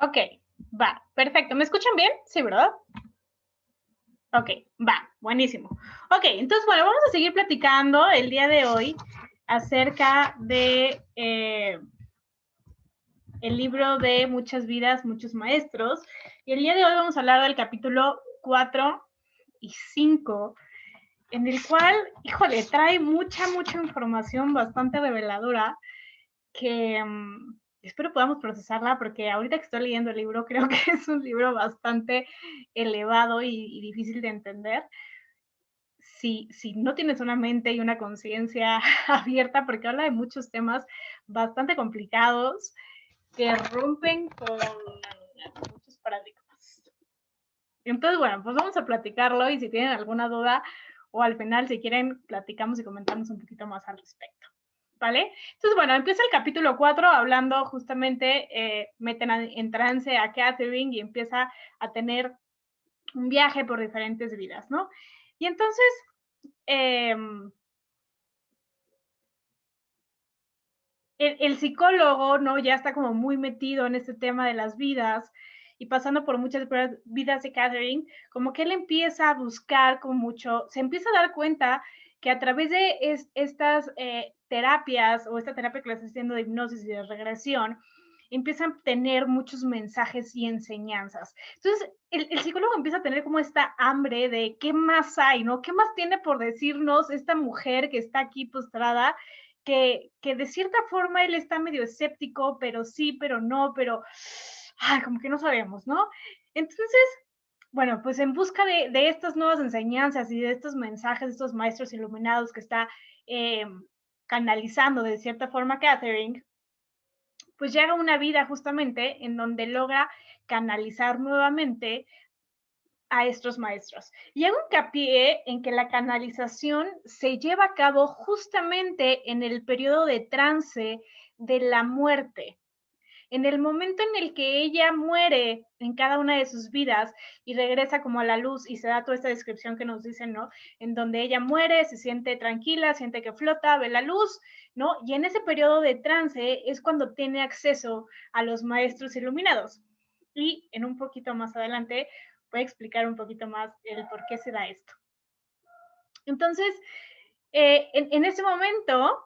Ok, va, perfecto. ¿Me escuchan bien? Sí, ¿verdad? Ok, va, buenísimo. Ok, entonces, bueno, vamos a seguir platicando el día de hoy acerca de el libro de Muchas vidas, muchos maestros. Y el día de hoy vamos a hablar del capítulo 4 y 5, en el cual, híjole, trae mucha información bastante reveladora que espero podamos procesarla, porque ahorita que estoy leyendo el libro creo que es un libro bastante elevado y difícil de entender si no tienes una mente y una conciencia abierta, porque habla de muchos temas bastante complicados que rompen con muchos paradigmas. Entonces, bueno, pues vamos a platicarlo, y si tienen alguna duda o al final, si quieren, platicamos y comentamos un poquito más al respecto. ¿Vale? Entonces, bueno, empieza el capítulo 4 hablando justamente, meten en trance a Catherine y empieza a tener un viaje por diferentes vidas, ¿no? Y entonces, eh, el psicólogo, ¿no? Ya está como muy metido en este tema de las vidas y pasando por muchas vidas de Catherine, como que él empieza a buscar con mucho, se empieza a dar cuenta que a través de estas terapias, o esta terapia que le está haciendo de hipnosis y de regresión, empiezan a tener muchos mensajes y enseñanzas. Entonces, el psicólogo empieza a tener como esta hambre de qué más hay, ¿no? ¿Qué más tiene por decirnos esta mujer que está aquí postrada? Que de cierta forma él está medio escéptico, pero sí, pero no, pero ay, como que no sabemos, ¿no? Entonces, bueno, pues en busca de estas nuevas enseñanzas y de estos mensajes, de estos maestros iluminados que está eh, canalizando de cierta forma Catherine, pues llega una vida justamente en donde logra canalizar nuevamente a estos maestros. Y hago hincapié en que la canalización se lleva a cabo justamente en el periodo de trance de la muerte. En el momento en el que ella muere en cada una de sus vidas y regresa como a la luz, y se da toda esta descripción que nos dicen, ¿no? En donde ella muere, se siente tranquila, siente que flota, ve la luz, ¿no? Y en ese periodo de trance es cuando tiene acceso a los maestros iluminados. Y en un poquito más adelante voy a explicar un poquito más el por qué se da esto. Entonces, en ese momento,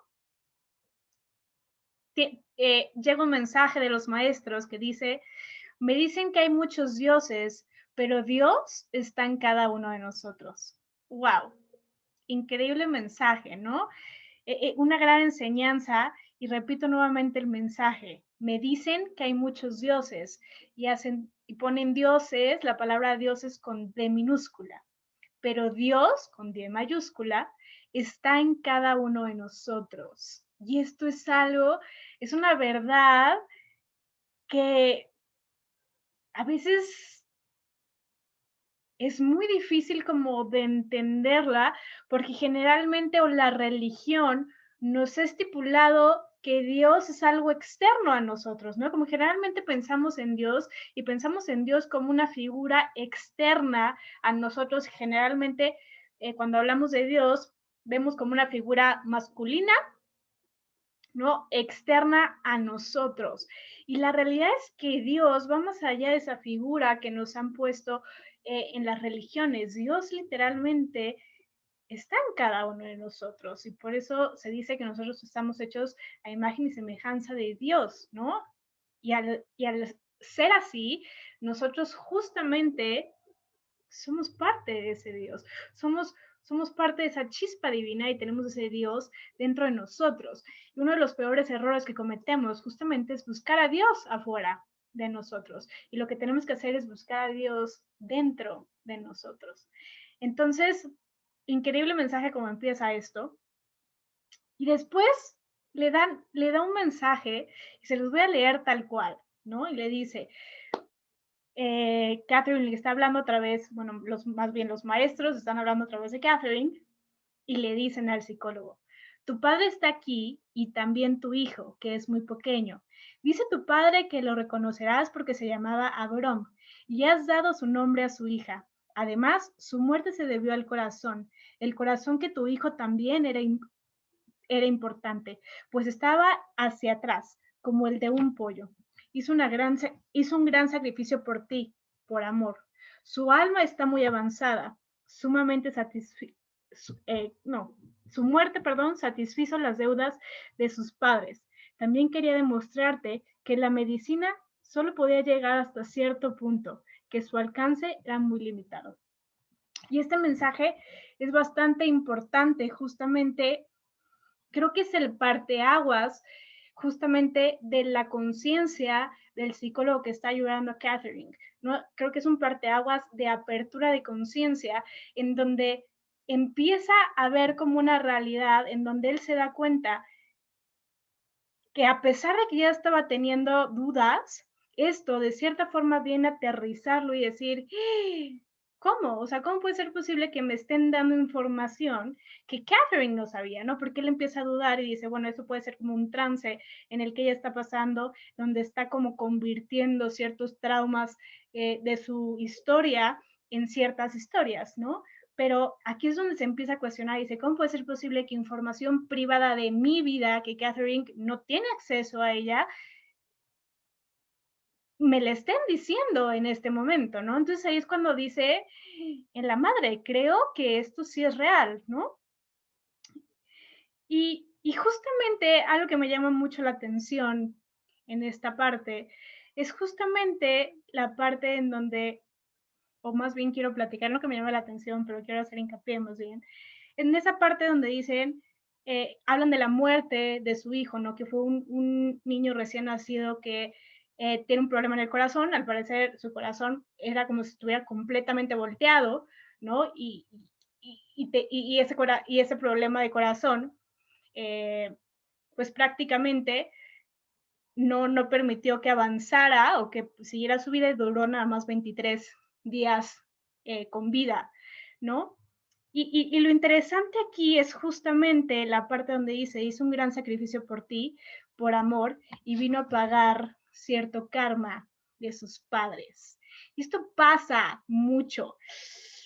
llega un mensaje de los maestros que dice: me dicen que hay muchos dioses, pero Dios está en cada uno de nosotros. ¡Wow! Increíble mensaje, ¿no? Una gran enseñanza, y repito nuevamente el mensaje. Me dicen que hay muchos dioses, y ponen dioses, la palabra dioses con D minúscula, pero Dios con D mayúscula está en cada uno de nosotros. Y esto es algo, es una verdad que a veces es muy difícil como de entenderla, porque generalmente, o la religión nos ha estipulado que Dios es algo externo a nosotros, ¿no? Como generalmente pensamos en Dios, y pensamos en Dios como una figura externa a nosotros. Generalmente, cuando hablamos de Dios, vemos como una figura masculina, ¿no? Externa a nosotros. Y la realidad es que Dios va más allá de esa figura que nos han puesto en las religiones. Dios literalmente está en cada uno de nosotros, y por eso se dice que nosotros estamos hechos a imagen y semejanza de Dios, ¿no? Y al ser así, nosotros justamente somos parte de ese Dios, somos parte de esa chispa divina, y tenemos ese Dios dentro de nosotros. Y uno de los peores errores que cometemos justamente es buscar a Dios afuera de nosotros, y lo que tenemos que hacer es buscar a Dios dentro de nosotros. Entonces, increíble mensaje como empieza esto, y después le da un mensaje, y se los voy a leer tal cual, ¿no? Y le dice: Catherine le está hablando otra vez, bueno, más bien los maestros están hablando a través de Catherine, y le dicen al psicólogo: tu padre está aquí, y también tu hijo, que es muy pequeño. Dice tu padre que lo reconocerás porque se llamaba Abraham, y has dado su nombre a su hija. Además, su muerte se debió al corazón, el corazón que tu hijo también era importante, pues estaba hacia atrás, como el de un pollo. hizo un gran sacrificio por ti, por amor. Su alma está muy avanzada, sumamente su muerte, perdón, satisfizo las deudas de sus padres. También quería demostrarte que la medicina solo podía llegar hasta cierto punto, que su alcance era muy limitado. Y este mensaje es bastante importante, justamente, creo que es el parteaguas justamente de la conciencia del psicólogo que está ayudando a Catherine, ¿no? Creo que es un parteaguas de apertura de conciencia en donde empieza a ver como una realidad, en donde él se da cuenta que a pesar de que ya estaba teniendo dudas, esto de cierta forma viene a aterrizarlo y decir, ¿cómo? O sea, ¿cómo puede ser posible que me estén dando información que Catherine no sabía, ¿no? Porque él empieza a dudar y dice, bueno, eso puede ser como un trance en el que ella está pasando, donde está como convirtiendo ciertos traumas de su historia en ciertas historias, ¿no? Pero aquí es donde se empieza a cuestionar y dice, ¿cómo puede ser posible que información privada de mi vida, que Catherine no tiene acceso a ella, me la estén diciendo en este momento, ¿no? Entonces ahí es cuando dice, en la madre, creo que esto sí es real, ¿no? Y justamente algo que me llama mucho la atención en esta parte es justamente la parte en donde, o más bien quiero platicar lo que me llama la atención, pero quiero hacer hincapié más bien, en esa parte donde dicen, hablan de la muerte de su hijo, ¿no? Que fue un niño recién nacido que tiene un problema en el corazón, al parecer su corazón era como si estuviera completamente volteado, ¿no? Y ese problema de corazón, pues prácticamente no permitió que avanzara o que siguiera su vida y duró nada más 23 días con vida, ¿no? Y lo interesante aquí es justamente la parte donde dice, hizo un gran sacrificio por ti, por amor, y vino a pagar cierto karma de sus padres. Y esto pasa mucho.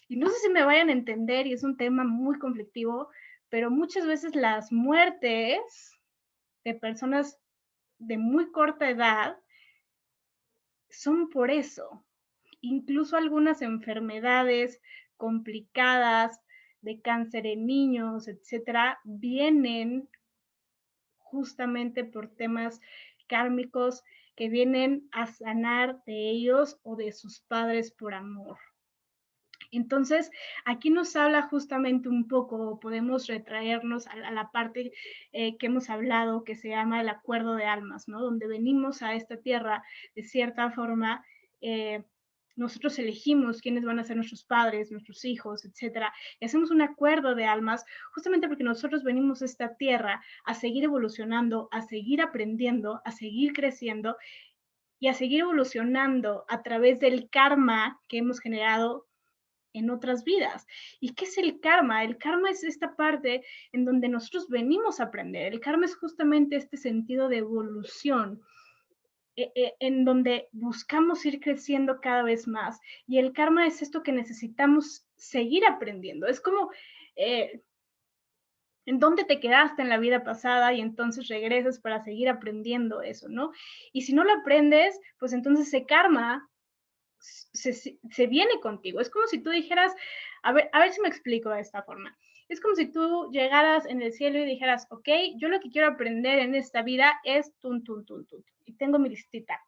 Y no sé si me vayan a entender, y es un tema muy conflictivo, pero muchas veces las muertes de personas de muy corta edad son por eso. Incluso algunas enfermedades complicadas de cáncer en niños, etcétera, vienen justamente por temas kármicos que vienen a sanar de ellos o de sus padres por amor. Entonces, aquí nos habla justamente un poco, podemos retraernos a la parte que hemos hablado, que se llama el acuerdo de almas, ¿no? Donde venimos a esta tierra de cierta forma, nosotros elegimos quiénes van a ser nuestros padres, nuestros hijos, etcétera, y hacemos un acuerdo de almas justamente porque nosotros venimos a esta tierra a seguir evolucionando, a seguir aprendiendo, a seguir creciendo y a seguir evolucionando a través del karma que hemos generado en otras vidas. ¿Y qué es el karma? El karma es esta parte en donde nosotros venimos a aprender. El karma es justamente este sentido de evolución, en donde buscamos ir creciendo cada vez más. Y el karma es esto que necesitamos seguir aprendiendo. Es como en dónde te quedaste en la vida pasada y entonces regresas para seguir aprendiendo eso, ¿no? Y si no lo aprendes, pues entonces ese karma se viene contigo. Es como si tú dijeras, a ver si me explico de esta forma. Es como si tú llegaras en el cielo y dijeras, ok, yo lo que quiero aprender en esta vida es tun, tun, tun, tun. Y tengo mi listita,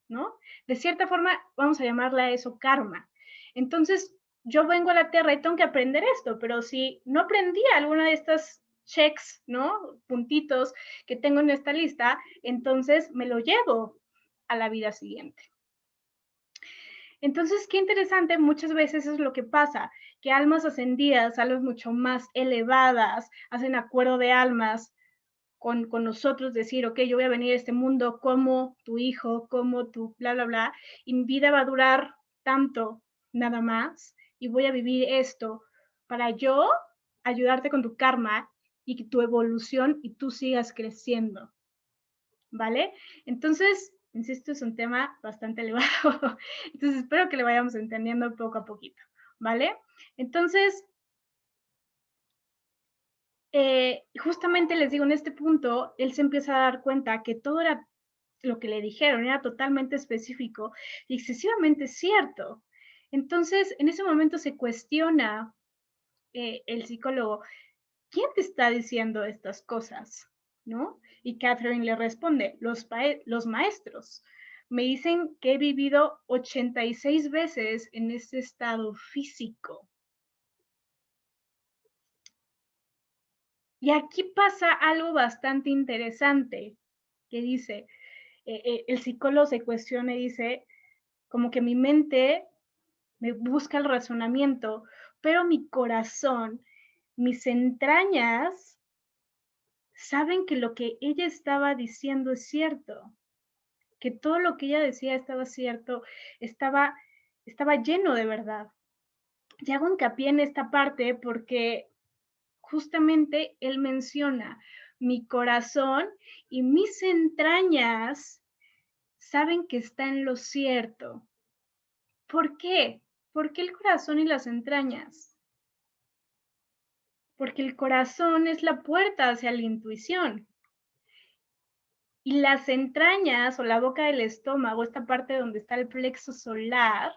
¿no? De cierta forma, vamos a llamarla a eso karma. Entonces, yo vengo a la Tierra y tengo que aprender esto, pero si no aprendí alguna de estas checks, ¿no? Puntitos que tengo en esta lista, entonces me lo llevo a la vida siguiente. Entonces, qué interesante, muchas veces es lo que pasa, que almas ascendidas, almas mucho más elevadas, hacen acuerdo de almas con nosotros, decir, ok, yo voy a venir a este mundo como tu hijo, como tu bla, bla, bla, y mi vida va a durar tanto, nada más, y voy a vivir esto para yo ayudarte con tu karma y tu evolución y tú sigas creciendo, ¿vale? Entonces, insisto, es un tema bastante elevado, entonces espero que le vayamos entendiendo poco a poquito, ¿vale? Entonces, justamente les digo, en este punto, él se empieza a dar cuenta que todo era lo que le dijeron era totalmente específico y excesivamente cierto. Entonces, en ese momento se cuestiona el psicólogo, ¿quién te está diciendo estas cosas? ¿No? Y Catherine le responde, los maestros. Me dicen que he vivido 86 veces en ese estado físico. Y aquí pasa algo bastante interesante, que dice, el psicólogo se cuestiona y dice, como que mi mente me busca el razonamiento, pero mi corazón, mis entrañas, saben que lo que ella estaba diciendo es cierto, que todo lo que ella decía estaba cierto, estaba, estaba lleno de verdad. Y hago hincapié en esta parte porque justamente él menciona, mi corazón y mis entrañas saben que está en lo cierto. ¿Por qué? ¿Por qué el corazón y las entrañas? Porque el corazón es la puerta hacia la intuición. Y las entrañas o la boca del estómago, esta parte donde está el plexo solar,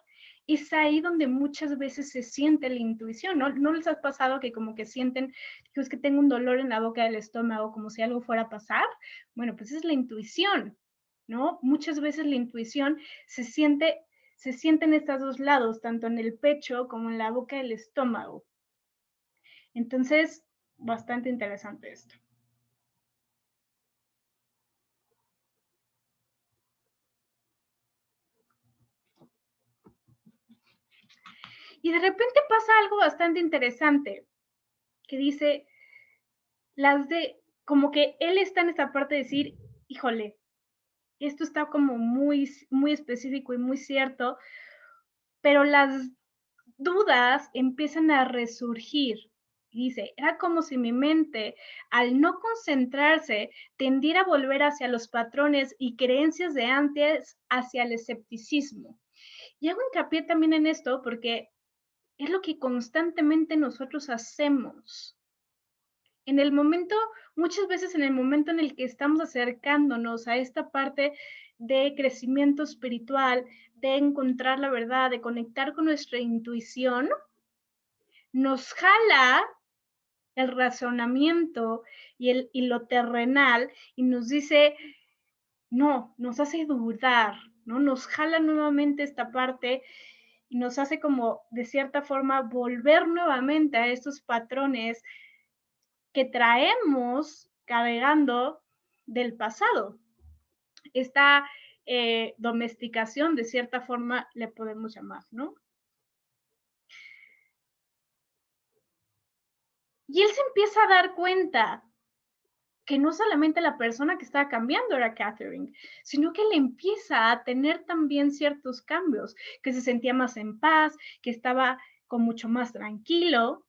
es ahí donde muchas veces se siente la intuición, ¿no? ¿No les ha pasado que como que sienten que es que tengo un dolor en la boca del estómago, como si algo fuera a pasar? Bueno, pues es la intuición, ¿no? Muchas veces la intuición se siente en estos dos lados, tanto en el pecho como en la boca del estómago. Entonces, bastante interesante esto. Y de repente pasa algo bastante interesante, que dice, como que él está en esta parte de decir, híjole, esto está como muy, muy específico y muy cierto, pero las dudas empiezan a resurgir. Dice, era como si mi mente, al no concentrarse, tendiera a volver hacia los patrones y creencias de antes, hacia el escepticismo. Y hago hincapié también en esto porque es lo que constantemente nosotros hacemos. En el momento, muchas veces en el momento en el que estamos acercándonos a esta parte de crecimiento espiritual, de encontrar la verdad, de conectar con nuestra intuición, nos jala el razonamiento y lo terrenal y nos dice, no, nos hace dudar, ¿no? Nos jala nuevamente esta parte y nos hace como, de cierta forma, volver nuevamente a estos patrones que traemos cargando del pasado. Esta domesticación, de cierta forma, le podemos llamar, ¿no? Y él se empieza a dar cuenta que no solamente la persona que estaba cambiando era Catherine, sino que él empieza a tener también ciertos cambios, que se sentía más en paz, que estaba con mucho más tranquilo,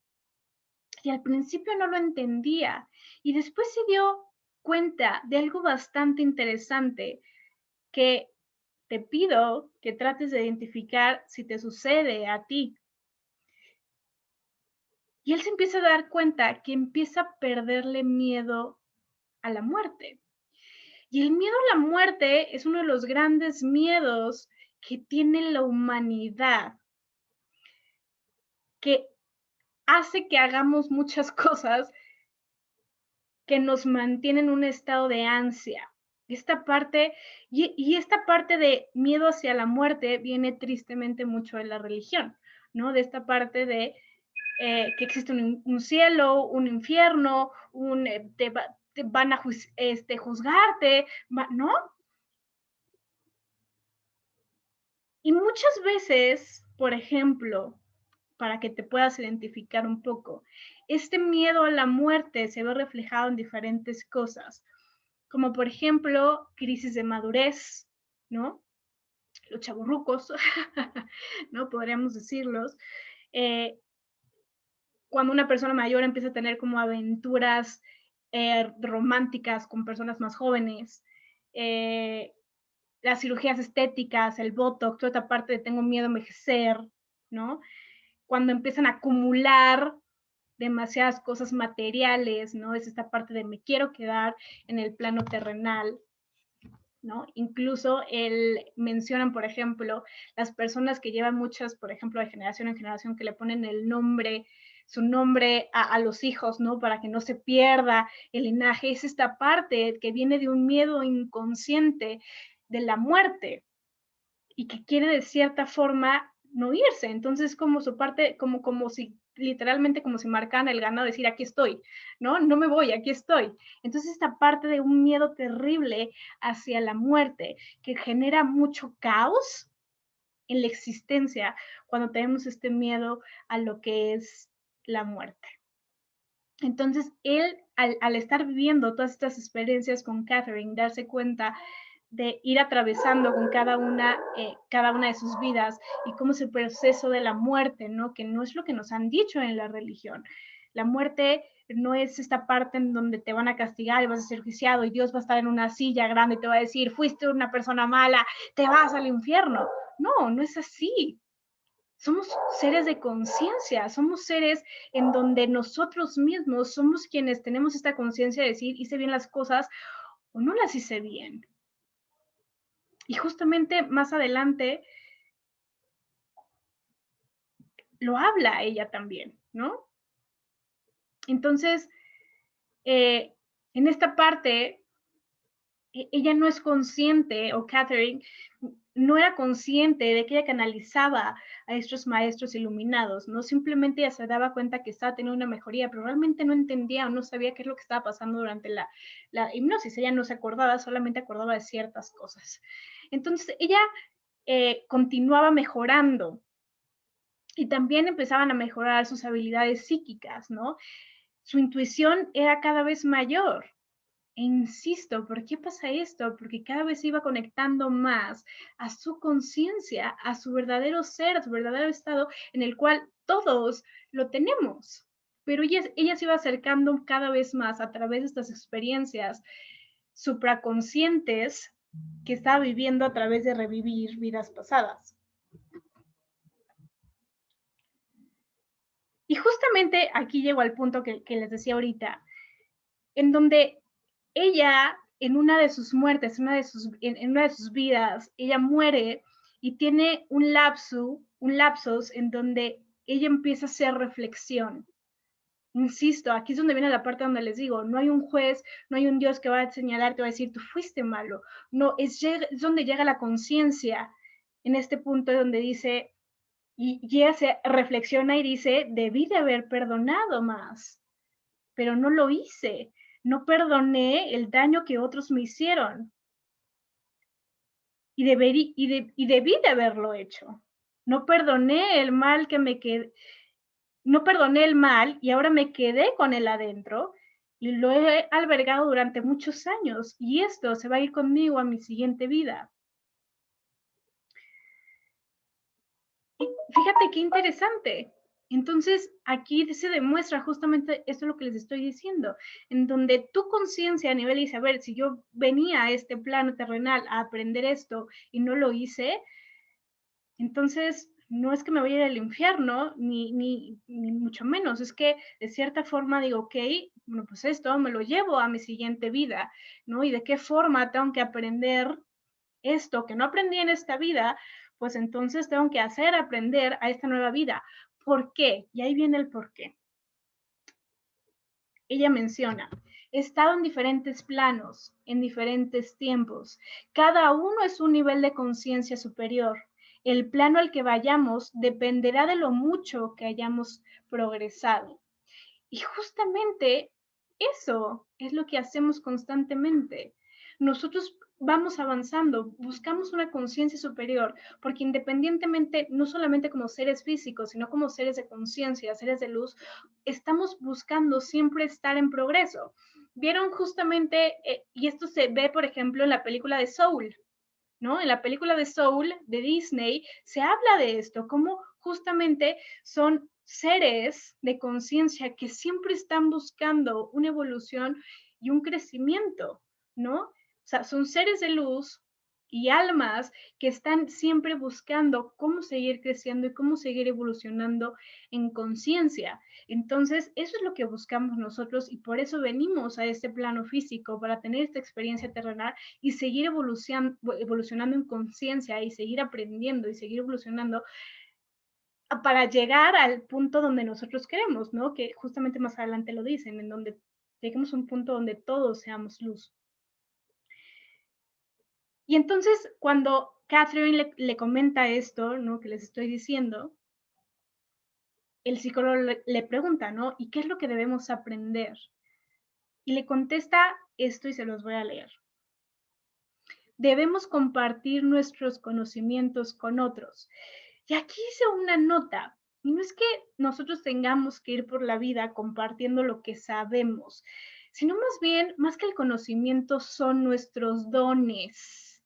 y al principio no lo entendía, y después se dio cuenta de algo bastante interesante, que te pido que trates de identificar si te sucede a ti. Y él se empieza a dar cuenta que empieza a perderle miedo a la muerte. Y el miedo a la muerte es uno de los grandes miedos que tiene la humanidad, que hace que hagamos muchas cosas que nos mantienen en un estado de ansia. Esta parte, y esta parte de miedo hacia la muerte viene tristemente mucho de la religión, ¿no? De esta parte de que existe un cielo, un infierno, te van a juzgarte, ¿no? Y muchas veces, por ejemplo, para que te puedas identificar un poco, este miedo a la muerte se ve reflejado en diferentes cosas, como por ejemplo, crisis de madurez, ¿no? Los chavorrucos, ¿no? Podríamos decirlos. Eh, Cuando una persona mayor empieza a tener como aventuras románticas con personas más jóvenes, eh, las cirugías estéticas, el botox, toda esta parte de tengo miedo a envejecer, ¿no? Cuando empiezan a acumular demasiadas cosas materiales, ¿no? Es esta parte de me quiero quedar en el plano terrenal. ¿no? Incluso mencionan, por ejemplo, las personas que llevan muchas, por ejemplo, de generación en generación, que le ponen su nombre a los hijos, ¿no? Para que no se pierda el linaje. Es esta parte que viene de un miedo inconsciente de la muerte y que quiere de cierta forma no irse. Entonces, como su parte, como si literalmente como si marcaran el ganado, decir, aquí estoy, ¿no? No me voy, aquí estoy. Entonces, esta parte de un miedo terrible hacia la muerte, que genera mucho caos en la existencia cuando tenemos este miedo a lo que es la muerte. Entonces, él, al estar viviendo todas estas experiencias con Catherine, darse cuenta de ir atravesando con cada una de sus vidas y cómo es el proceso de la muerte, ¿no? Que no es lo que nos han dicho en la religión. La muerte no es esta parte en donde te van a castigar y vas a ser juiciado y Dios va a estar en una silla grande y te va a decir, fuiste una persona mala, te vas al infierno. No, no es así. Somos seres de conciencia, somos seres en donde nosotros mismos somos quienes tenemos esta conciencia de decir, hice bien las cosas o no las hice bien. Y justamente más adelante lo habla ella también, ¿no? Entonces, en esta parte, ella no es consciente, o Catherine no era consciente de que ella canalizaba a estos maestros iluminados, ¿no? Simplemente ella se daba cuenta que estaba teniendo una mejoría, pero realmente no entendía o no sabía qué es lo que estaba pasando durante la hipnosis. Ella no se acordaba, solamente acordaba de ciertas cosas. Entonces, ella continuaba mejorando y también empezaban a mejorar sus habilidades psíquicas, ¿no? Su intuición era cada vez mayor. E insisto, ¿por qué pasa esto? Porque cada vez se iba conectando más a su conciencia, a su verdadero ser, a su verdadero estado en el cual todos lo tenemos. Pero ella se iba acercando cada vez más a través de estas experiencias supraconscientes que estaba viviendo a través de revivir vidas pasadas. Y justamente aquí llego al punto que les decía ahorita, en donde ella, en una de sus muertes, en una de sus vidas, ella muere y tiene un lapsus en donde ella empieza a hacer reflexión. Insisto, aquí es donde viene la parte donde les digo, no hay un juez, no hay un Dios que va a señalar, te va a decir, tú fuiste malo. No, es donde llega la conciencia, en este punto donde dice, y ella se reflexiona y dice, debí de haber perdonado más, pero no lo hice. No perdoné el daño que otros me hicieron y debí de haberlo hecho. No perdoné el mal que me quedé, no perdoné el mal y ahora me quedé con él adentro y lo he albergado durante muchos años y esto se va a ir conmigo a mi siguiente vida. Y fíjate qué interesante. Entonces, aquí se demuestra justamente esto lo que les estoy diciendo, en donde tu conciencia a nivel dice, a ver, si yo venía a este plano terrenal a aprender esto y no lo hice, entonces no es que me vaya a ir al infierno, ni mucho menos, es que de cierta forma digo, ok, bueno, pues esto me lo llevo a mi siguiente vida, ¿no? Y de qué forma tengo que aprender esto que no aprendí en esta vida, pues entonces tengo que hacer aprender a esta nueva vida. ¿Por qué? Y ahí viene el por qué. Ella menciona, he estado en diferentes planos, en diferentes tiempos. Cada uno es un nivel de conciencia superior. El plano al que vayamos dependerá de lo mucho que hayamos progresado. Y justamente eso es lo que hacemos constantemente. Nosotros vamos avanzando, buscamos una conciencia superior, porque independientemente, no solamente como seres físicos, sino como seres de conciencia, seres de luz, estamos buscando siempre estar en progreso. Vieron justamente, y esto se ve, por ejemplo, en la película de Soul, ¿no? En la película de Soul de Disney se habla de esto, cómo justamente son seres de conciencia que siempre están buscando una evolución y un crecimiento, ¿no? O sea, son seres de luz y almas que están siempre buscando cómo seguir creciendo y cómo seguir evolucionando en conciencia. Entonces, eso es lo que buscamos nosotros y por eso venimos a este plano físico, para tener esta experiencia terrenal y seguir evolucionando en conciencia y seguir aprendiendo y seguir evolucionando para llegar al punto donde nosotros queremos, ¿no? Que justamente más adelante lo dicen, en donde lleguemos a un punto donde todos seamos luz. Y entonces, cuando Catherine le comenta esto, ¿no? Que les estoy diciendo, el psicólogo le pregunta, ¿no? ¿Y qué es lo que debemos aprender? Y le contesta esto y se los voy a leer. Debemos compartir nuestros conocimientos con otros. Y aquí hice una nota. Y no es que nosotros tengamos que ir por la vida compartiendo lo que sabemos, sino más bien, más que el conocimiento, son nuestros dones,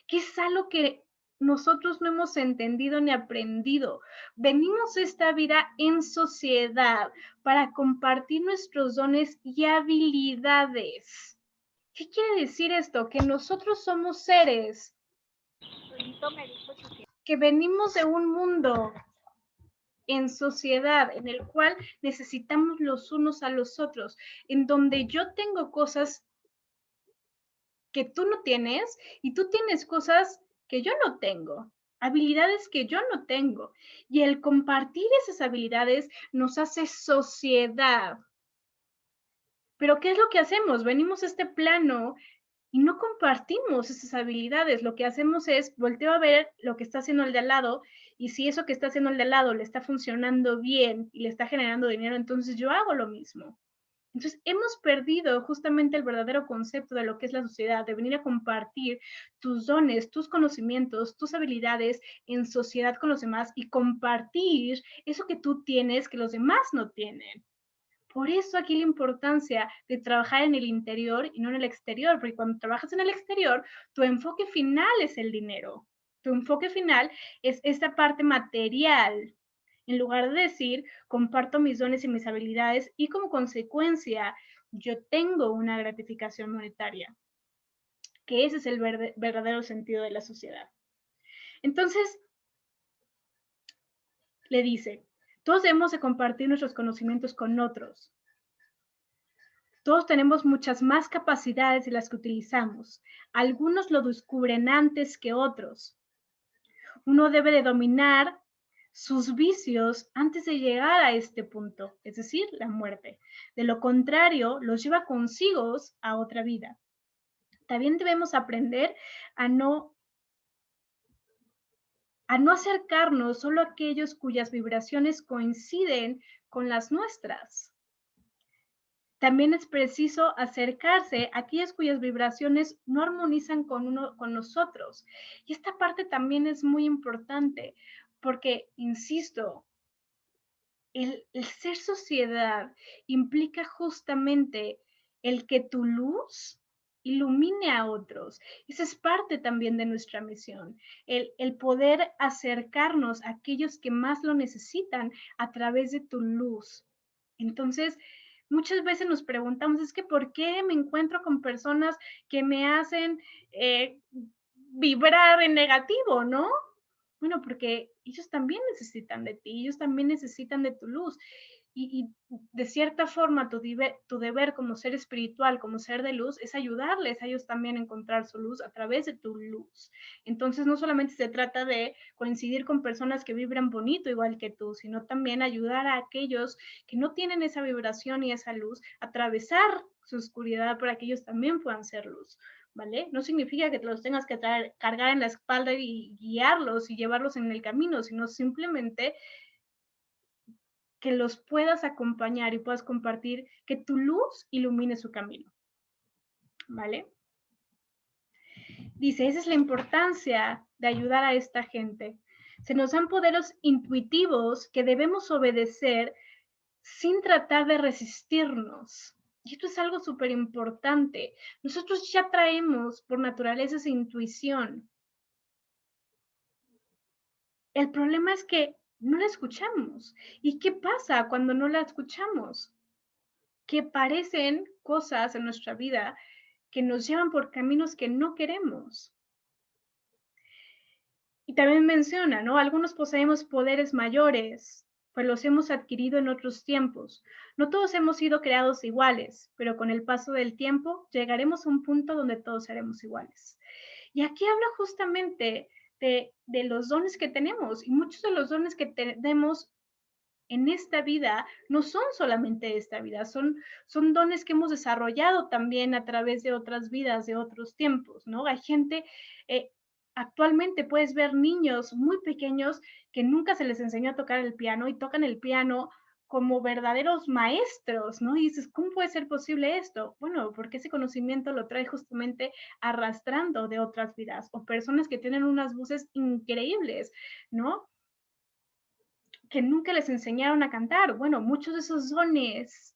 que es algo que nosotros no hemos entendido ni aprendido. Venimos a esta vida en sociedad para compartir nuestros dones y habilidades. ¿Qué quiere decir esto? Que nosotros somos seres que venimos de un mundo en sociedad en el cual necesitamos los unos a los otros, en donde yo tengo cosas que tú no tienes y tú tienes cosas que yo no tengo, habilidades que yo no tengo. Y el compartir esas habilidades nos hace sociedad. Pero ¿qué es lo que hacemos? Venimos a este plano y no compartimos esas habilidades. Lo que hacemos es volteo a ver lo que está haciendo el de al lado y si eso que está haciendo el de al lado le está funcionando bien y le está generando dinero, entonces yo hago lo mismo. Entonces, hemos perdido justamente el verdadero concepto de lo que es la sociedad, de venir a compartir tus dones, tus conocimientos, tus habilidades en sociedad con los demás y compartir eso que tú tienes que los demás no tienen. Por eso aquí la importancia de trabajar en el interior y no en el exterior, porque cuando trabajas en el exterior, tu enfoque final es el dinero. Tu enfoque final es esta parte material, en lugar de decir, comparto mis dones y mis habilidades y como consecuencia yo tengo una gratificación monetaria, que ese es el verdadero sentido de la sociedad. Entonces, le dice, todos debemos de compartir nuestros conocimientos con otros. Todos tenemos muchas más capacidades de las que utilizamos. Algunos lo descubren antes que otros. Uno debe de dominar sus vicios antes de llegar a este punto, es decir, la muerte. De lo contrario, los lleva consigo a otra vida. También debemos aprender a no acercarnos solo a aquellos cuyas vibraciones coinciden con las nuestras. También es preciso acercarse a aquellas cuyas vibraciones no armonizan con nosotros. Y esta parte también es muy importante porque, insisto, el ser sociedad implica justamente el que tu luz ilumine a otros. Esa es parte también de nuestra misión, el poder acercarnos a aquellos que más lo necesitan a través de tu luz. Entonces, muchas veces nos preguntamos, es que ¿por qué me encuentro con personas que me hacen vibrar en negativo, no? Bueno, porque ellos también necesitan de ti, ellos también necesitan de tu luz. Y de cierta forma tu deber como ser espiritual, como ser de luz, es ayudarles a ellos también a encontrar su luz a través de tu luz. Entonces no solamente se trata de coincidir con personas que vibran bonito igual que tú, sino también ayudar a aquellos que no tienen esa vibración y esa luz, a atravesar su oscuridad para que ellos también puedan ser luz. ¿Vale? No significa que te los tengas que cargar en la espalda y guiarlos y llevarlos en el camino, sino simplemente que los puedas acompañar y puedas compartir, que tu luz ilumine su camino. ¿Vale? Dice, esa es la importancia de ayudar a esta gente. Se nos dan poderes intuitivos que debemos obedecer sin tratar de resistirnos. Y esto es algo súper importante. Nosotros ya traemos por naturaleza esa intuición. El problema es que no la escuchamos. ¿Y qué pasa cuando no la escuchamos? Que parecen cosas en nuestra vida que nos llevan por caminos que no queremos. también menciona, ¿no? Algunos poseemos poderes mayores, pues los hemos adquirido en otros tiempos. No todos hemos sido creados iguales, pero con el paso del tiempo llegaremos a un punto donde todos seremos iguales. Y aquí habla justamente de los dones que tenemos, y muchos de los dones que tenemos en esta vida no son solamente esta vida, son dones que hemos desarrollado también a través de otras vidas, de otros tiempos, ¿no? Hay gente, eh, actualmente puedes ver niños muy pequeños que nunca se les enseñó a tocar el piano y tocan el piano como verdaderos maestros, ¿no? Y dices, ¿cómo puede ser posible esto? Bueno, porque ese conocimiento lo trae justamente arrastrando de otras vidas o personas que tienen unas voces increíbles, ¿no? Que nunca les enseñaron a cantar. Bueno, muchos de esos dones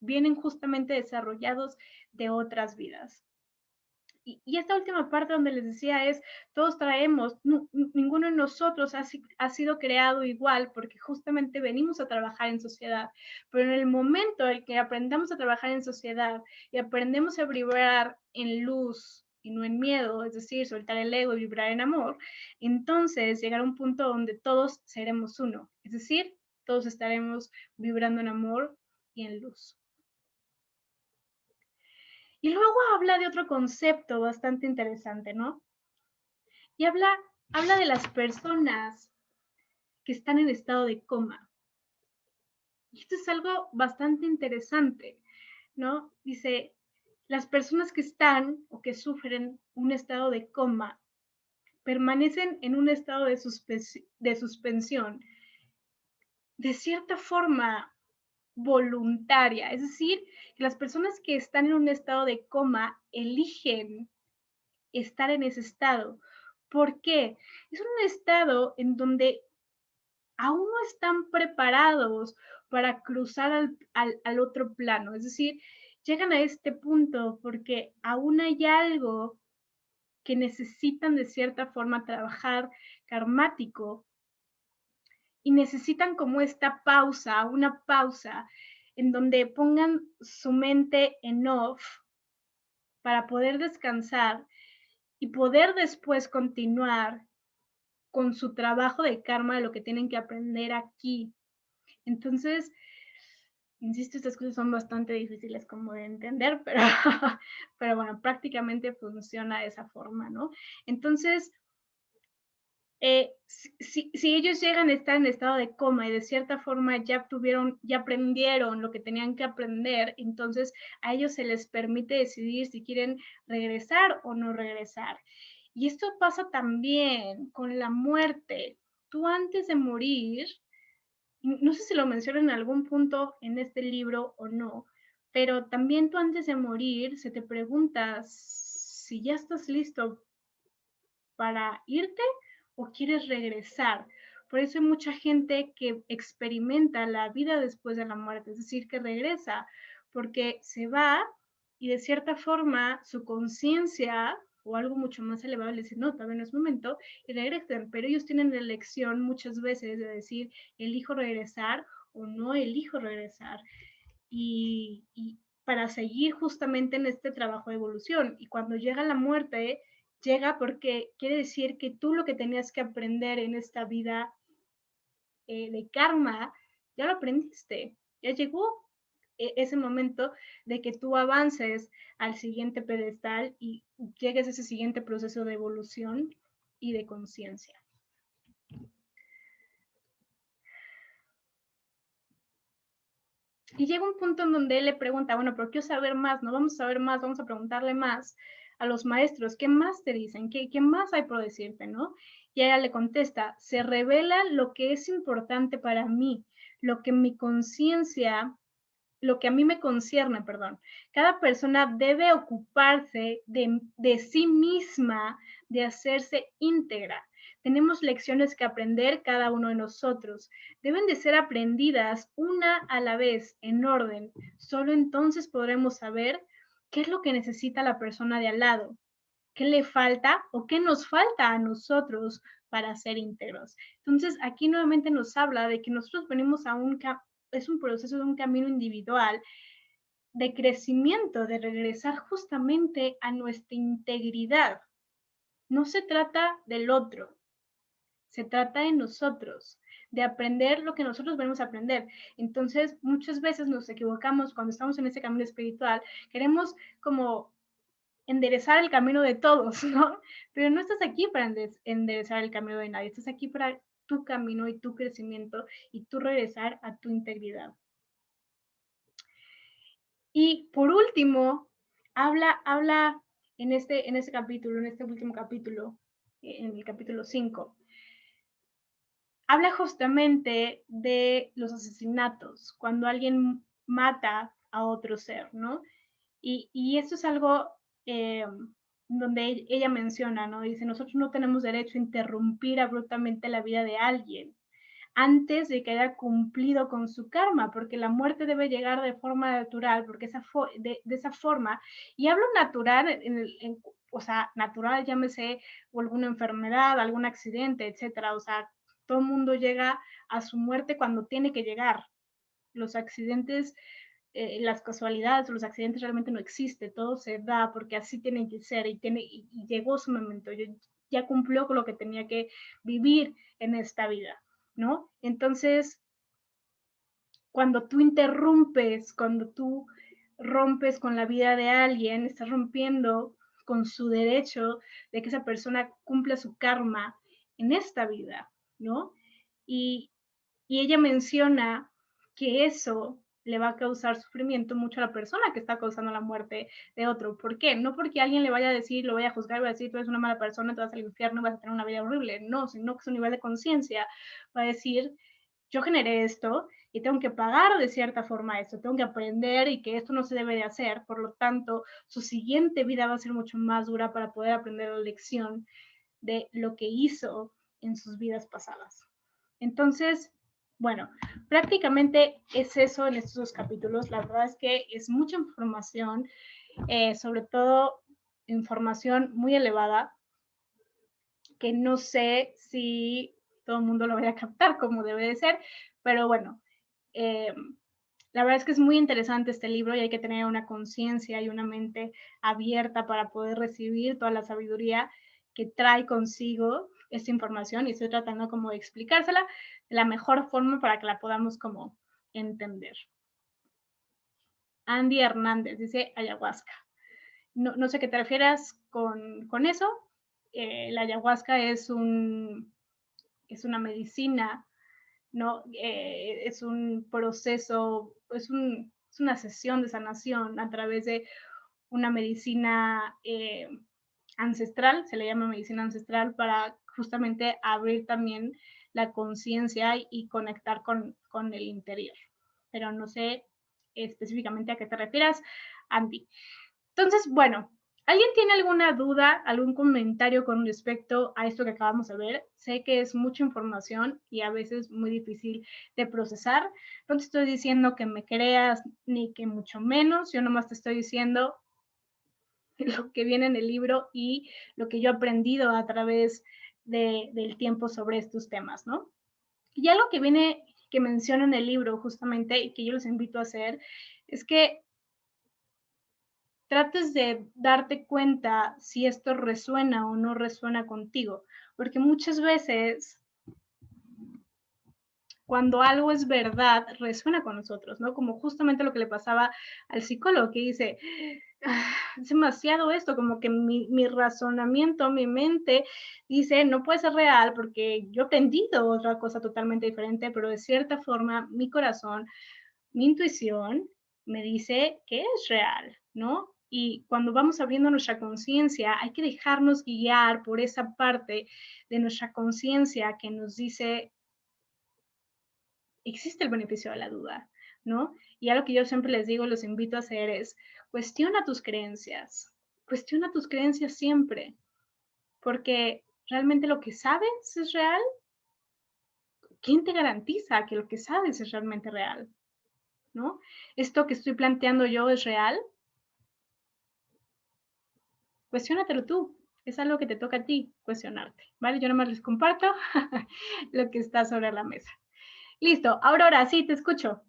vienen justamente desarrollados de otras vidas. Y esta última parte donde les decía es, todos traemos, ninguno de nosotros ha sido creado igual porque justamente venimos a trabajar en sociedad, pero en el momento en que aprendamos a trabajar en sociedad y aprendemos a vibrar en luz y no en miedo, es decir, soltar el ego y vibrar en amor, entonces llegará un punto donde todos seremos uno, es decir, todos estaremos vibrando en amor y en luz. Y luego habla de otro concepto bastante interesante, ¿no? Y habla de las personas que están en estado de coma. Y esto es algo bastante interesante, ¿no? Dice, las personas que están o que sufren un estado de coma permanecen en un estado de suspensión, de cierta forma voluntaria. Es decir, que las personas que están en un estado de coma eligen estar en ese estado. ¿Por qué? Es un estado en donde aún no están preparados para cruzar al otro plano. Es decir, llegan a este punto porque aún hay algo que necesitan de cierta forma trabajar karmático y necesitan como esta pausa, una pausa en donde pongan su mente en off para poder descansar y poder después continuar con su trabajo de karma de lo que tienen que aprender aquí. Entonces, insisto, estas cosas son bastante difíciles como de entender, pero, pero bueno, prácticamente funciona de esa forma, ¿no? Entonces, si ellos llegan a estar en estado de coma y de cierta forma ya aprendieron lo que tenían que aprender, entonces a ellos se les permite decidir si quieren regresar o no regresar. Y esto pasa también con la muerte. Tú antes de morir, no sé si lo menciona en algún punto en este libro o no, pero también tú antes de morir se te pregunta si ya estás listo para irte o quieres regresar. Por eso hay mucha gente que experimenta la vida después de la muerte, es decir, que regresa, porque se va y de cierta forma su conciencia o algo mucho más elevado le dice, no, todavía no es momento, y regresan, pero ellos tienen la elección muchas veces de decir, elijo regresar o no elijo regresar. Y para seguir justamente en este trabajo de evolución. Y cuando llega la muerte, llega porque quiere decir que tú lo que tenías que aprender en esta vida de karma, ya lo aprendiste, ya llegó ese momento de que tú avances al siguiente pedestal y llegues a ese siguiente proceso de evolución y de conciencia. Y llega un punto en donde él le pregunta, bueno, pero quiero saber más, no vamos a saber más, vamos a preguntarle más a los maestros, ¿qué más te dicen? ¿Qué más hay por decirte, no? Y ella le contesta, se revela lo que es importante para mí, lo que mi conciencia, lo que a mí me concierne, perdón. Cada persona debe ocuparse de sí misma, de hacerse íntegra. Tenemos lecciones que aprender cada uno de nosotros. Deben de ser aprendidas una a la vez, en orden. Solo entonces podremos saber qué es lo que necesita la persona de al lado, qué le falta o qué nos falta a nosotros para ser íntegros. Entonces, aquí nuevamente nos habla de que nosotros venimos a es un proceso de un camino individual de crecimiento, de regresar justamente a nuestra integridad. No se trata del otro, se trata de nosotros, de aprender lo que nosotros venimos a aprender. Entonces, muchas veces nos equivocamos cuando estamos en ese camino espiritual, queremos como enderezar el camino de todos, ¿no? Pero no estás aquí para enderezar el camino de nadie, estás aquí para tu camino y tu crecimiento y tú regresar a tu integridad. Y por último, habla en este capítulo, en este último capítulo, en el capítulo 5, habla justamente de los asesinatos, cuando alguien mata a otro ser, ¿no? Y esto es algo donde ella menciona, ¿no? Dice, nosotros no tenemos derecho a interrumpir abruptamente la vida de alguien antes de que haya cumplido con su karma, porque la muerte debe llegar de forma natural, porque de esa forma, y hablo natural, o sea, natural, llámese, o alguna enfermedad, algún accidente, etcétera, o sea, todo el mundo llega a su muerte cuando tiene que llegar. Los accidentes, las casualidades, los accidentes realmente no existen, todo se da porque así tiene que ser y llegó su momento, ya cumplió con lo que tenía que vivir en esta vida, ¿no? Entonces, cuando tú interrumpes, cuando tú rompes con la vida de alguien, estás rompiendo con su derecho de que esa persona cumpla su karma en esta vida, ¿no? Y, y ella menciona que eso le va a causar sufrimiento mucho a la persona que está causando la muerte de otro. ¿Por qué? No porque alguien le vaya a decir, lo vaya a juzgar, va a decir, tú eres una mala persona, te vas al infierno, vas a tener una vida horrible. No, sino que su nivel de conciencia va a decir, yo generé esto y tengo que pagar de cierta forma esto, tengo que aprender y que esto no se debe de hacer, por lo tanto, su siguiente vida va a ser mucho más dura para poder aprender la lección de lo que hizo en sus vidas pasadas. Entonces, bueno, prácticamente es eso en estos dos capítulos. La verdad es que es mucha información, sobre todo información muy elevada, que no sé si todo el mundo lo vaya a captar como debe de ser, pero bueno, la verdad es que es muy interesante este libro y hay que tener una conciencia y una mente abierta para poder recibir toda la sabiduría que trae consigo esta información y estoy tratando como de explicársela de la mejor forma para que la podamos como entender. Andy Hernández dice ayahuasca. No sé qué te refieras con eso. La ayahuasca es una medicina, ¿no? Es un proceso, es una sesión de sanación a través de una medicina ancestral, se le llama medicina ancestral, para justamente abrir también la conciencia y conectar con el interior. Pero no sé específicamente a qué te refieras, Andy. Entonces, bueno, ¿alguien tiene alguna duda, algún comentario con respecto a esto que acabamos de ver? Sé que es mucha información y a veces muy difícil de procesar. No te estoy diciendo que me creas ni que mucho menos, yo nomás te estoy diciendo lo que viene en el libro y lo que yo he aprendido a través del tiempo sobre estos temas, ¿no? Y algo que viene, que menciona en el libro justamente y que yo los invito a hacer, es que trates de darte cuenta si esto resuena o no resuena contigo, porque muchas veces cuando algo es verdad, resuena con nosotros, ¿no? Como justamente lo que le pasaba al psicólogo, que dice, es demasiado esto, como que mi razonamiento, mi mente dice, no puede ser real porque yo he aprendido otra cosa totalmente diferente, pero de cierta forma mi corazón, mi intuición me dice que es real, ¿no? Y cuando vamos abriendo nuestra conciencia, hay que dejarnos guiar por esa parte de nuestra conciencia que nos dice, existe el beneficio de la duda, ¿no? Y algo que yo siempre les digo, los invito a hacer es, cuestiona tus creencias siempre, porque realmente lo que sabes es real. ¿Quién te garantiza que lo que sabes es realmente real? ¿No? ¿Esto que estoy planteando yo es real? Cuestiónatelo tú. Es algo que te toca a ti cuestionarte, ¿vale? Yo nomás les comparto lo que está sobre la mesa. Listo, Aurora, sí, te escucho.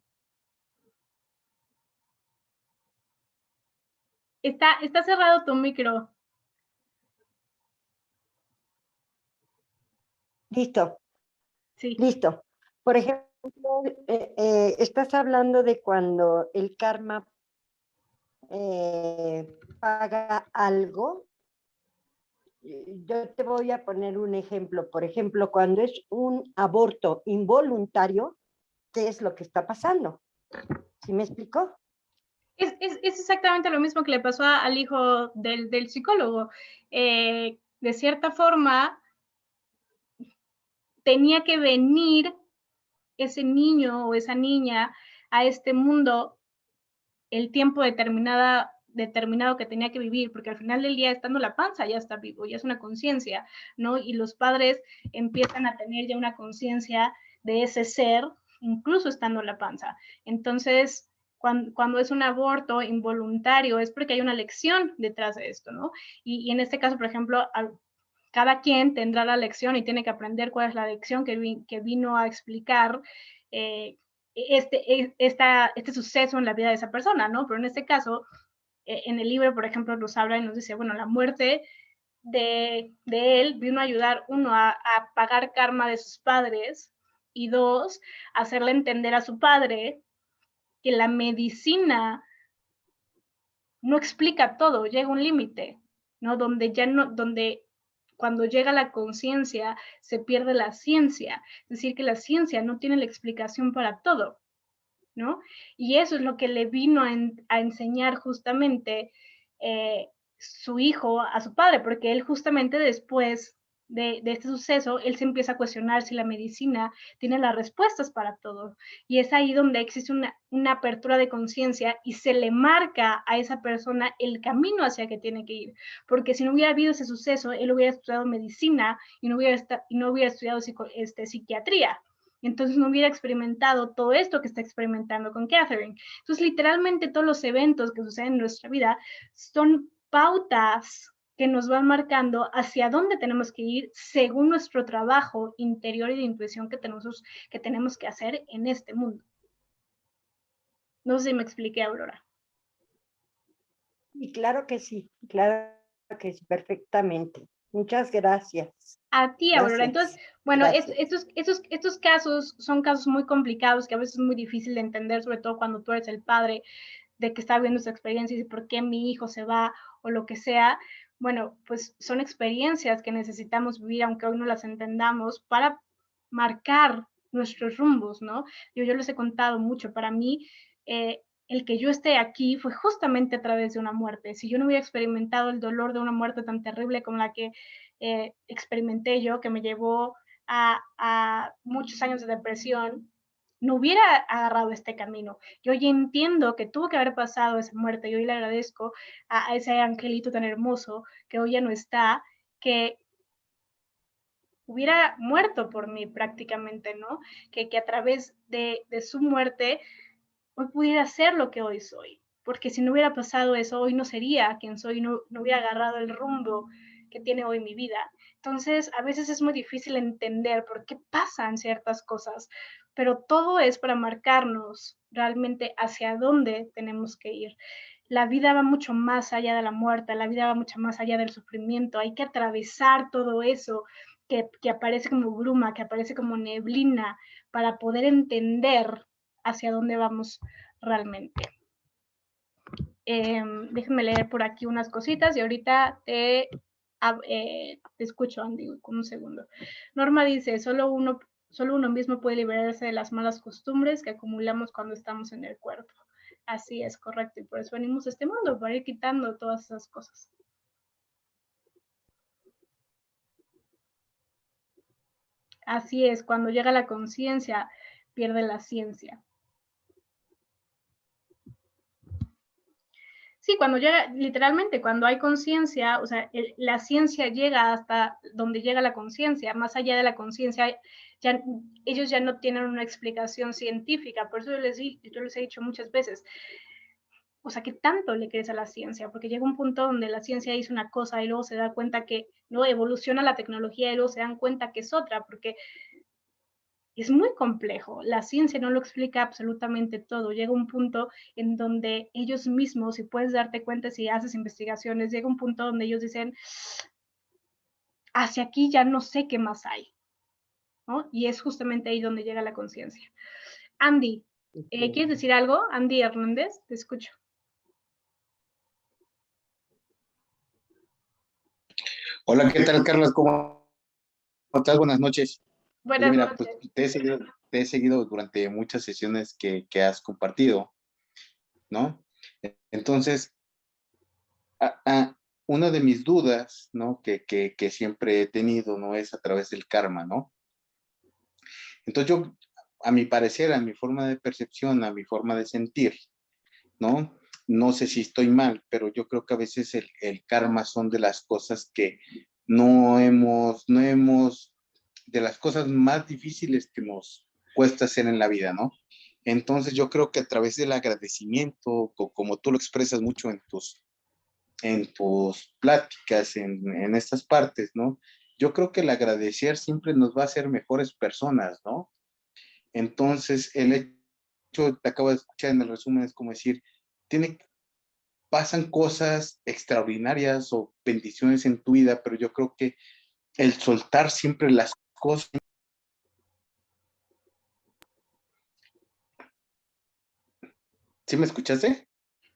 Está cerrado tu micro. Listo, Sí. listo. Por ejemplo, estás hablando de cuando el karma paga algo. Yo te voy a poner un ejemplo. Por ejemplo, cuando es un aborto involuntario, ¿qué es lo que está pasando? ¿Sí me explicó? Es exactamente lo mismo que le pasó al hijo del psicólogo. De cierta forma, tenía que venir ese niño o esa niña a este mundo el tiempo determinado que tenía que vivir, porque al final del día, estando la panza, ya está vivo, ya es una conciencia, ¿no? Y los padres empiezan a tener ya una conciencia de ese ser, incluso estando en la panza. Entonces, cuando es un aborto involuntario, es porque hay una lección detrás de esto, ¿no? Y en este caso, por ejemplo, cada quien tendrá la lección y tiene que aprender cuál es la lección que vino a explicar este suceso en la vida de esa persona, ¿no? Pero en este caso, en el libro, por ejemplo, nos habla y nos dice, bueno, la muerte de él vino a ayudar, uno, a pagar karma de sus padres, y dos, hacerle entender a su padre que la medicina no explica todo, llega un límite, ¿no? Donde cuando llega la conciencia se pierde la ciencia, es decir, que la ciencia no tiene la explicación para todo, ¿no? Y eso es lo que le vino a enseñar justamente su hijo a su padre, porque él justamente después de este suceso, él se empieza a cuestionar si la medicina tiene las respuestas para todo. Y es ahí donde existe una apertura de conciencia y se le marca a esa persona el camino hacia que tiene que ir. Porque si no hubiera habido ese suceso, él hubiera estudiado medicina y no hubiera estudiado psiquiatría. Entonces no hubiera experimentado todo esto que está experimentando con Catherine. Entonces, literalmente todos los eventos que suceden en nuestra vida son pautas que nos van marcando hacia dónde tenemos que ir según nuestro trabajo interior y de intuición que tenemos que hacer en este mundo. No sé si me expliqué, Aurora. Y claro que sí, perfectamente. Muchas gracias. A ti, Aurora. Entonces, Gracias, bueno, gracias. estos casos son casos muy complicados que a veces es muy difícil de entender, sobre todo cuando tú eres el padre de que está viendo su experiencia y dice, ¿por qué mi hijo se va? O lo que sea. Bueno, pues son experiencias que necesitamos vivir, aunque hoy no las entendamos, para marcar nuestros rumbos, ¿no? Yo les he contado mucho. Para mí, el que yo esté aquí fue justamente a través de una muerte. Si yo no hubiera experimentado el dolor de una muerte tan terrible como la que experimenté yo, que me llevó a muchos años de depresión, no hubiera agarrado este camino. Yo hoy entiendo que tuvo que haber pasado esa muerte y hoy le agradezco a ese angelito tan hermoso que hoy ya no está, que hubiera muerto por mí prácticamente, ¿no? Que a través de su muerte hoy pudiera ser lo que hoy soy. Porque si no hubiera pasado eso, hoy no sería quien soy, no hubiera agarrado el rumbo que tiene hoy mi vida. Entonces, a veces es muy difícil entender por qué pasan ciertas cosas, pero todo es para marcarnos realmente hacia dónde tenemos que ir. La vida va mucho más allá de la muerte, la vida va mucho más allá del sufrimiento, hay que atravesar todo eso que aparece como bruma, que aparece como neblina, para poder entender hacia dónde vamos realmente. Déjenme leer por aquí unas cositas y ahorita te escucho, Andy, con un segundo. Norma dice, solo uno mismo puede liberarse de las malas costumbres que acumulamos cuando estamos en el cuerpo. Así es, correcto, y por eso venimos a este mundo, para ir quitando todas esas cosas. Así es, cuando llega la conciencia, pierde la ciencia. Sí, cuando llega, literalmente, cuando hay conciencia, o sea, la ciencia llega hasta donde llega la conciencia, más allá de la conciencia, ellos ya no tienen una explicación científica, por eso yo les he dicho muchas veces, o sea, ¿qué tanto le crees a la ciencia? Porque llega un punto donde la ciencia dice una cosa y luego se da cuenta que no evoluciona la tecnología y luego se dan cuenta que es otra, porque es muy complejo. La ciencia no lo explica absolutamente todo. Llega un punto en donde ellos mismos, si puedes darte cuenta, si haces investigaciones, llega un punto donde ellos dicen, hacia aquí ya no sé qué más hay. ¿no? Y es justamente ahí donde llega la conciencia. Andy, ¿quieres decir algo? Andy Hernández, te escucho. Hola, ¿qué tal, Carlos? ¿Cómo estás? Buenas noches. Oye, Buenas mira, pues noches. te he seguido durante muchas sesiones que has compartido, ¿no? Entonces, a- a- una de mis dudas, ¿no? Que siempre he tenido, ¿no? Es a través del karma, ¿no? Entonces yo, a mi parecer, a mi forma de percepción, a mi forma de sentir, ¿no? No sé si estoy mal, pero yo creo que a veces el karma son de las cosas que no hemos, de las cosas más difíciles que nos cuesta hacer en la vida, ¿no? Entonces yo creo que a través del agradecimiento, como tú lo expresas mucho en tus pláticas, en estas partes, ¿no? Yo creo que el agradecer siempre nos va a hacer mejores personas, ¿no? Entonces, el hecho, te acabo de escuchar en el resumen, es como decir, tiene, pasan cosas extraordinarias o bendiciones en tu vida, pero yo creo que el soltar siempre las cosas. ¿Sí me escuchaste?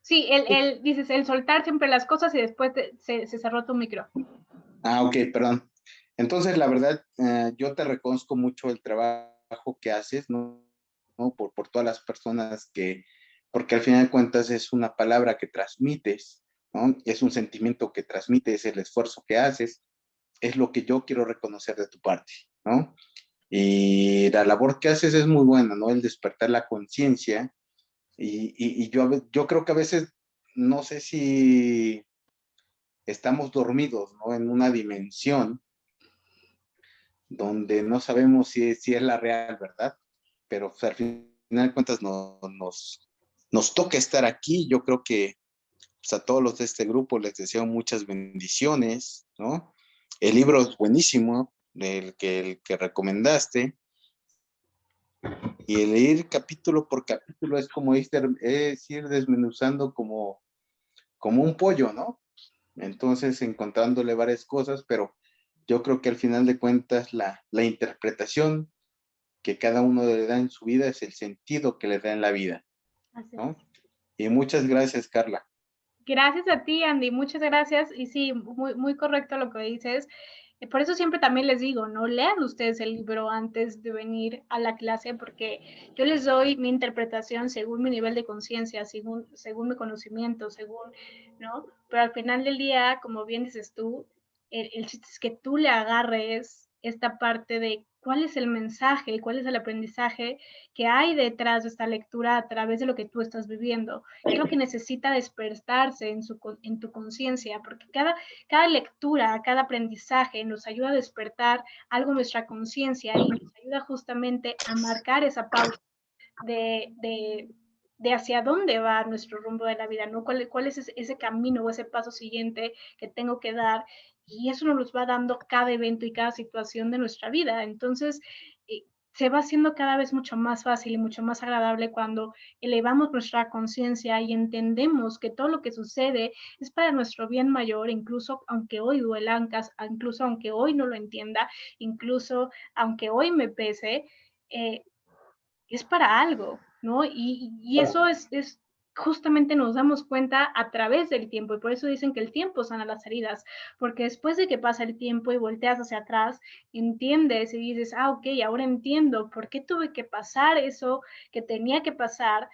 Sí, dices, el soltar siempre las cosas y después se cerró tu micro. Ah, ok, perdón. Entonces, la verdad, yo te reconozco mucho el trabajo que haces, ¿no? ¿No? Por todas las personas porque al final de cuentas es una palabra que transmites, ¿no? Es un sentimiento que transmites, el esfuerzo que haces, es lo que yo quiero reconocer de tu parte, ¿no? Y la labor que haces es muy buena, ¿no? El despertar la conciencia. Y yo creo que a veces, no sé si estamos dormidos, ¿no? En una dimensión donde no sabemos si es la real, ¿verdad? Pero pues, al final de cuentas nos toca estar aquí. Yo creo que pues, a todos los de este grupo les deseo muchas bendiciones, ¿no? El libro es buenísimo, el que recomendaste, y el ir capítulo por capítulo es ir desmenuzando como un pollo, ¿no? Entonces encontrándole varias cosas, pero yo creo que al final de cuentas la interpretación que cada uno le da en su vida es el sentido que le da en la vida, Así es. ¿no? Y muchas gracias, Carla. Gracias a ti, Andy, muchas gracias. Y sí, muy, muy correcto lo que dices. Por eso siempre también les digo, no lean ustedes el libro antes de venir a la clase, porque yo les doy mi interpretación según mi nivel de conciencia, según mi conocimiento, según, ¿no? Pero al final del día, como bien dices tú, el chiste es que tú le agarres esta parte de cuál es el mensaje, cuál es el aprendizaje que hay detrás de esta lectura a través de lo que tú estás viviendo. ¿Qué es lo que necesita despertarse en tu conciencia? Porque cada lectura, cada aprendizaje nos ayuda a despertar algo en nuestra conciencia y nos ayuda justamente a marcar esa pausa de, de, de hacia dónde va nuestro rumbo de la vida, ¿no? ¿Cuál es ese camino o ese paso siguiente que tengo que dar? Y eso nos los va dando cada evento y cada situación de nuestra vida. Entonces, se va haciendo cada vez mucho más fácil y mucho más agradable cuando elevamos nuestra conciencia y entendemos que todo lo que sucede es para nuestro bien mayor, incluso aunque hoy duela, incluso aunque hoy no lo entienda, incluso aunque hoy me pese, es para algo, ¿no? Y eso es justamente nos damos cuenta a través del tiempo y por eso dicen que el tiempo sana las heridas, porque después de que pasa el tiempo y volteas hacia atrás, entiendes y dices, ah, ok, ahora entiendo por qué tuve que pasar eso que tenía que pasar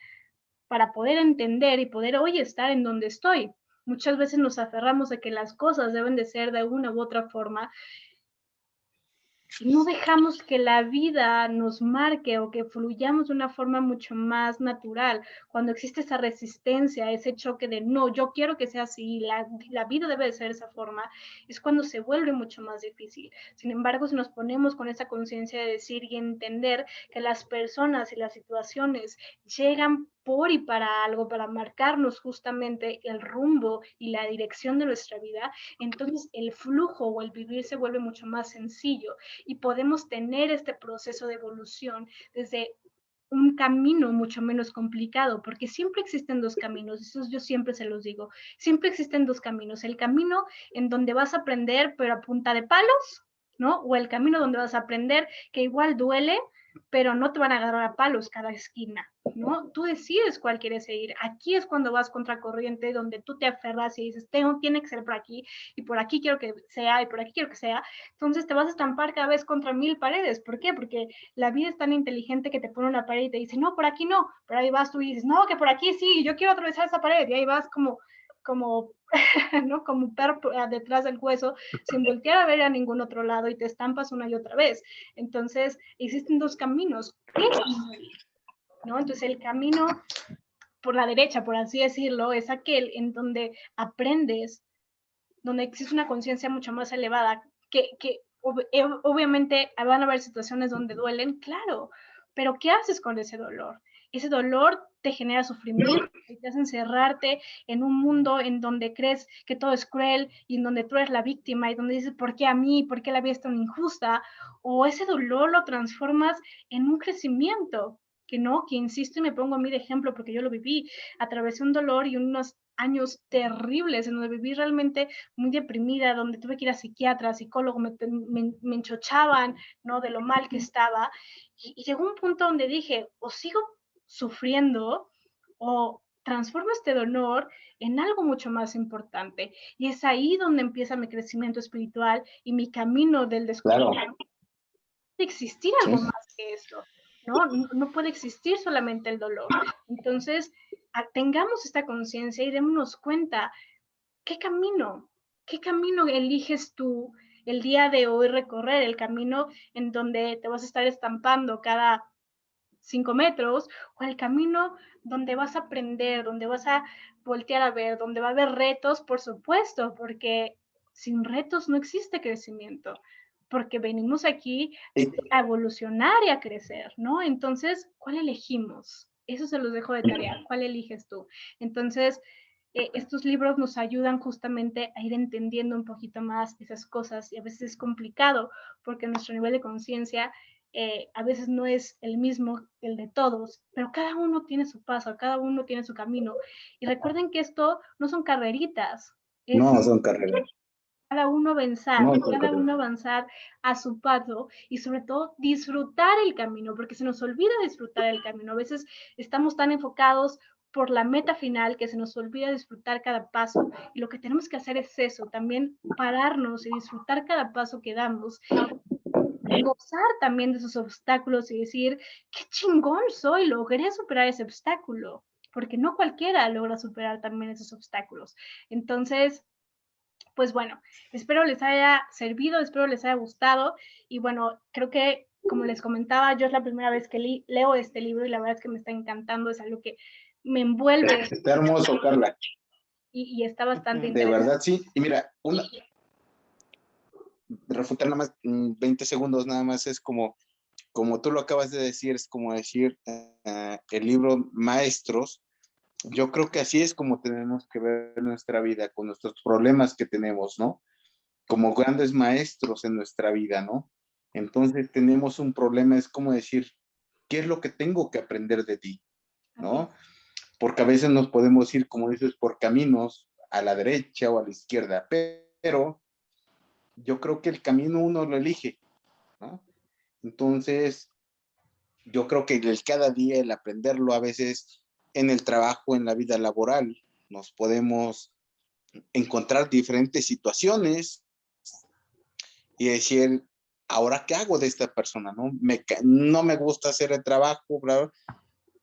para poder entender y poder hoy estar en donde estoy. Muchas veces nos aferramos a que las cosas deben de ser de una u otra forma y no dejamos que la vida nos marque o que fluyamos de una forma mucho más natural. Cuando existe esa resistencia, ese choque de no, yo quiero que sea así, la vida debe de ser de esa forma, es cuando se vuelve mucho más difícil. Sin embargo, si nos ponemos con esa conciencia de decir y entender que las personas y las situaciones llegan por y para algo, para marcarnos justamente el rumbo y la dirección de nuestra vida, entonces el flujo o el vivir se vuelve mucho más sencillo y podemos tener este proceso de evolución desde un camino mucho menos complicado, porque siempre existen dos caminos, eso yo siempre se los digo, siempre existen dos caminos, el camino en donde vas a aprender pero a punta de palos ¿no? O el camino donde vas a aprender, que igual duele, pero no te van a agarrar a palos cada esquina, ¿no? Tú decides cuál quieres seguir. Aquí es cuando vas contracorriente, donde tú te aferras y dices, tiene que ser por aquí, y por aquí quiero que sea, y por aquí quiero que sea. Entonces te vas a estampar cada vez contra 1000 paredes. ¿Por qué? Porque la vida es tan inteligente que te pone una pared y te dice, no, por aquí no, pero ahí vas tú y dices, no, que por aquí sí, yo quiero atravesar esa pared, y ahí vas como ¿no? Como un perro detrás del hueso, sin voltear a ver a ningún otro lado y te estampas una y otra vez. Entonces, existen dos caminos. ¿Qué camino elegir? ¿No? Entonces, el camino por la derecha, por así decirlo, es aquel en donde aprendes, donde existe una conciencia mucho más elevada, que obviamente van a haber situaciones donde duelen, claro, pero ¿qué haces con ese dolor? Ese dolor te genera sufrimiento y te hace encerrarte en un mundo en donde crees que todo es cruel y en donde tú eres la víctima y donde dices, ¿por qué a mí? ¿Por qué la vida es tan injusta? O ese dolor lo transformas en un crecimiento, que no, que insisto y me pongo a mí de ejemplo porque yo lo viví, atravesé un dolor y unos años terribles en donde viví realmente muy deprimida, donde tuve que ir a psiquiatra, psicólogo, me enchochaban, ¿no? De lo mal que estaba. Y llegó un punto donde dije, o sigo sufriendo o transformo este dolor en algo mucho más importante. Y es ahí donde empieza mi crecimiento espiritual y mi camino del descubrimiento. Claro, De existir algo sí. más que esto, ¿no? No puede existir solamente el dolor. Entonces, tengamos esta conciencia y démonos cuenta ¿qué camino eliges tú el día de hoy recorrer? El camino en donde te vas a estar estampando cada 5 metros o el camino donde vas a aprender, donde vas a voltear a ver, donde va a haber retos, por supuesto, porque sin retos no existe crecimiento, porque venimos aquí Y- a evolucionar y a crecer, ¿no? Entonces, ¿cuál elegimos? Eso se los dejo de tarea. ¿Cuál eliges tú? Entonces, estos libros nos ayudan justamente a ir entendiendo un poquito más esas cosas y a veces es complicado porque nuestro nivel de conciencia a veces no es el mismo que el de todos, pero cada uno tiene su paso, cada uno tiene su camino. Y recuerden que esto no son carreritas, es No son carreras, cada uno avanzar, no son cada carreras. uno avanzar a su paso y sobre todo disfrutar el camino, porque se nos olvida disfrutar el camino. A veces estamos tan enfocados por la meta final que se nos olvida disfrutar cada paso y lo que tenemos que hacer es eso, también pararnos y disfrutar cada paso que damos, gozar también de esos obstáculos y decir, qué chingón soy, logré superar ese obstáculo, porque no cualquiera logra superar también esos obstáculos. Entonces, pues bueno, espero les haya servido, espero les haya gustado y bueno, creo que como les comentaba, yo es la primera vez que leo este libro y la verdad es que me está encantando, es algo que me envuelve Está hermoso, Carla. y está bastante De interesante. verdad, sí. Y mira, refutar nada más 20 segundos nada más es como tú lo acabas de decir, es como decir el libro Maestros. Yo creo que así es como tenemos que ver nuestra vida, con nuestros problemas que tenemos, ¿no? Como grandes maestros en nuestra vida, ¿no? Entonces tenemos un problema, es como decir, ¿qué es lo que tengo que aprender de ti? ¿No? Porque a veces nos podemos ir, como dices, por caminos a la derecha o a la izquierda, pero yo creo que el camino uno lo elige, ¿no? Entonces, yo creo que el cada día, el aprenderlo, a veces en el trabajo, en la vida laboral, nos podemos encontrar diferentes situaciones y decir, ¿ahora qué hago de esta persona? No me gusta hacer el trabajo, bla, bla,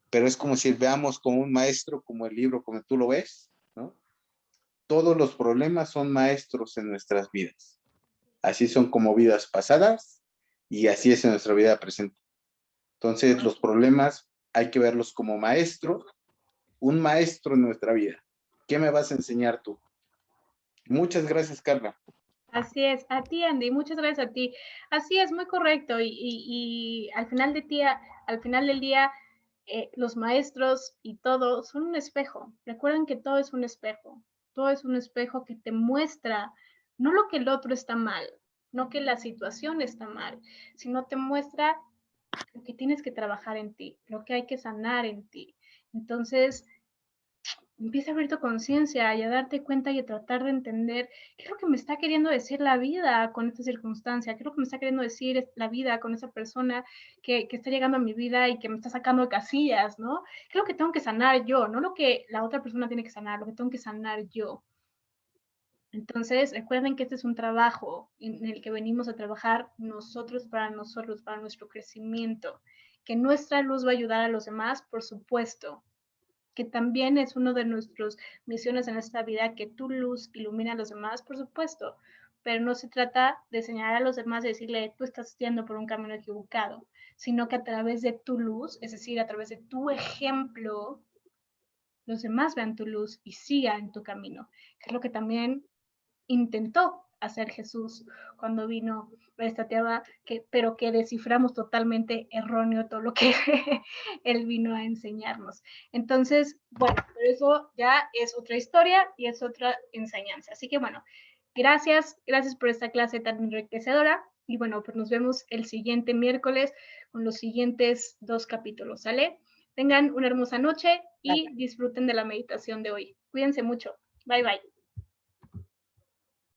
pero es como si veamos como un maestro, como el libro, como tú lo ves, ¿no? Todos los problemas son maestros en nuestras vidas. Así son como vidas pasadas y así es en nuestra vida presente. Entonces, los problemas hay que verlos como maestros, un maestro en nuestra vida. ¿Qué me vas a enseñar tú? Muchas gracias, Carla. Así es, a ti Andy, muchas gracias a ti. Así es, muy correcto. Y al final del día, los maestros y todo son un espejo. Recuerden que todo es un espejo que te muestra no lo que el otro está mal, no que la situación está mal, sino te muestra lo que tienes que trabajar en ti, lo que hay que sanar en ti. Entonces, Empieza a abrir tu conciencia y a darte cuenta y a tratar de entender qué es lo que me está queriendo decir la vida con esta circunstancia, qué es lo que me está queriendo decir la vida con esa persona que está llegando a mi vida y que me está sacando de casillas, ¿no? ¿Qué es lo que tengo que sanar yo? No lo que la otra persona tiene que sanar, lo que tengo que sanar yo. Entonces, recuerden que este es un trabajo en el que venimos a trabajar nosotros, para nuestro crecimiento. Que nuestra luz va a ayudar a los demás, por supuesto, que también es una de nuestras misiones en esta vida, que tu luz ilumina a los demás, por supuesto, pero no se trata de señalar a los demás y decirle, tú estás yendo por un camino equivocado, sino que a través de tu luz, es decir, a través de tu ejemplo, los demás vean tu luz y sigan tu camino, que es lo que también intentó hacer Jesús cuando vino a esta tierra, pero que desciframos totalmente erróneo todo lo que él vino a enseñarnos. Entonces, bueno, pero eso ya es otra historia y es otra enseñanza. Así que bueno, gracias por esta clase tan enriquecedora y bueno, pues nos vemos el siguiente miércoles con los siguientes 2 capítulos, ¿sale? Tengan una hermosa noche y disfruten de la meditación de hoy. Cuídense mucho. Bye, bye.